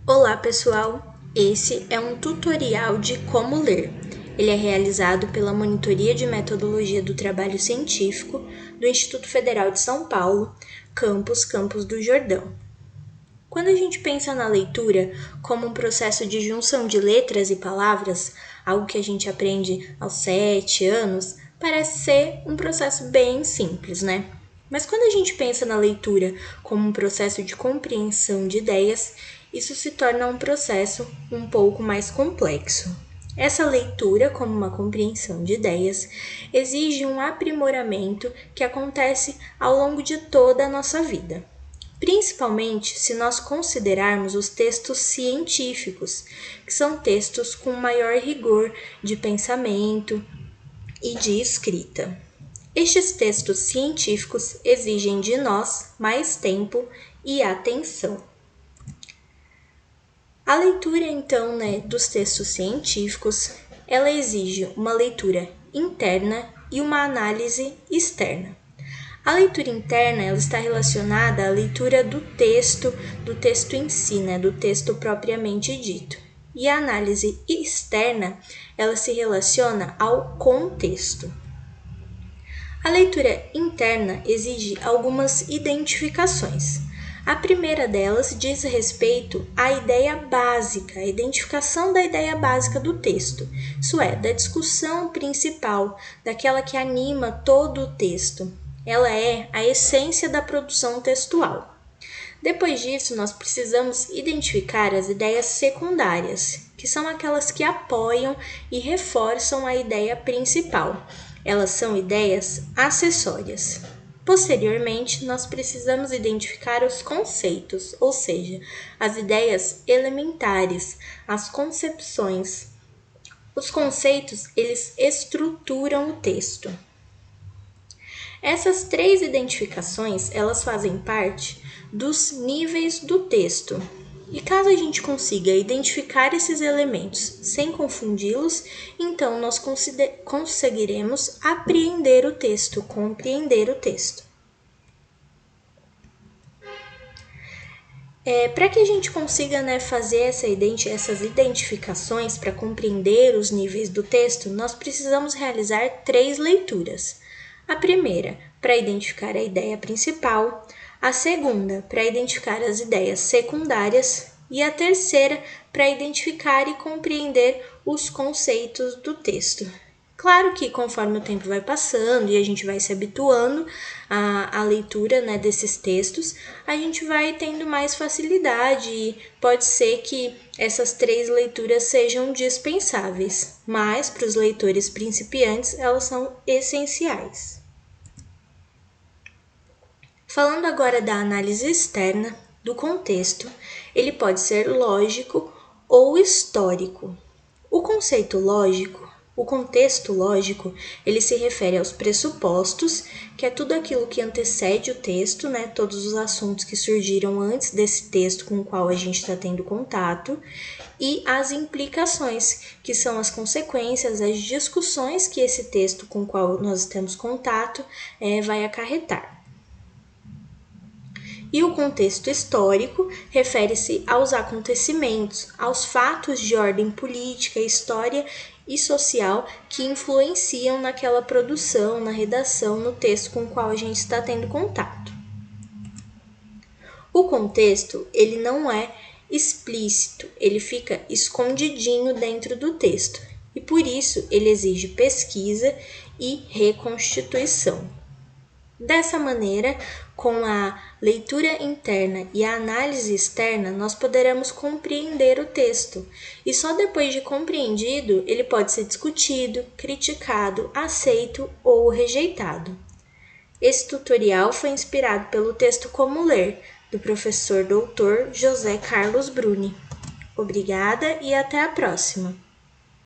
Olá pessoal, esse é um tutorial de como ler. Ele é realizado pela Monitoria de Metodologia do Trabalho Científico do Instituto Federal de São Paulo, Campos do Jordão. Quando a gente pensa na leitura como um processo de junção de letras e palavras, algo que a gente aprende aos 7 anos, parece ser um processo bem simples, né? Mas quando a gente pensa na leitura como um processo de compreensão de ideias, isso se torna um processo um pouco mais complexo. Essa leitura, como uma compreensão de ideias, exige um aprimoramento que acontece ao longo de toda a nossa vida. Principalmente se nós considerarmos os textos científicos, que são textos com maior rigor de pensamento e de escrita. Estes textos científicos exigem de nós mais tempo e atenção. A leitura, então, dos textos científicos, ela exige uma leitura interna e uma análise externa. A leitura interna ela está relacionada à leitura do texto em si, do texto propriamente dito. E a análise externa ela se relaciona ao contexto. A leitura interna exige algumas identificações. A primeira delas diz respeito à ideia básica, a identificação da ideia básica do texto, isso é, da discussão principal, daquela que anima todo o texto. Ela é a essência da produção textual. Depois disso, nós precisamos identificar as ideias secundárias, que são aquelas que apoiam e reforçam a ideia principal. Elas são ideias acessórias. Posteriormente, nós precisamos identificar os conceitos, ou seja, as ideias elementares, as concepções. Os conceitos, eles estruturam o texto. Essas três identificações, elas fazem parte dos níveis do texto. E caso a gente consiga identificar esses elementos sem confundi-los, então nós conseguiremos apreender o texto, compreender o texto. Para que a gente consiga fazer essas identificações para compreender os níveis do texto, nós precisamos realizar 3 leituras. A primeira, para identificar a ideia principal, a segunda, para identificar as ideias secundárias e a terceira, para identificar e compreender os conceitos do texto. Claro que conforme o tempo vai passando e a gente vai se habituando à leitura desses textos, a gente vai tendo mais facilidade e pode ser que essas 3 leituras sejam dispensáveis, mas para os leitores principiantes elas são essenciais. Falando agora da análise externa do contexto, ele pode ser lógico ou histórico. O conceito lógico, o contexto lógico, ele se refere aos pressupostos, que é tudo aquilo que antecede o texto, todos os assuntos que surgiram antes desse texto com o qual a gente está tendo contato, e as implicações, que são as consequências, as discussões que esse texto com o qual nós temos contato vai acarretar. E o contexto histórico refere-se aos acontecimentos, aos fatos de ordem política, história e social que influenciam naquela produção, na redação, no texto com o qual a gente está tendo contato. O contexto, ele não é explícito, ele fica escondidinho dentro do texto e por isso ele exige pesquisa e reconstituição. Dessa maneira, com a leitura interna e a análise externa, nós poderemos compreender o texto. E só depois de compreendido, ele pode ser discutido, criticado, aceito ou rejeitado. Esse tutorial foi inspirado pelo texto Como Ler, do professor Dr. José Carlos Bruni. Obrigada e até a próxima!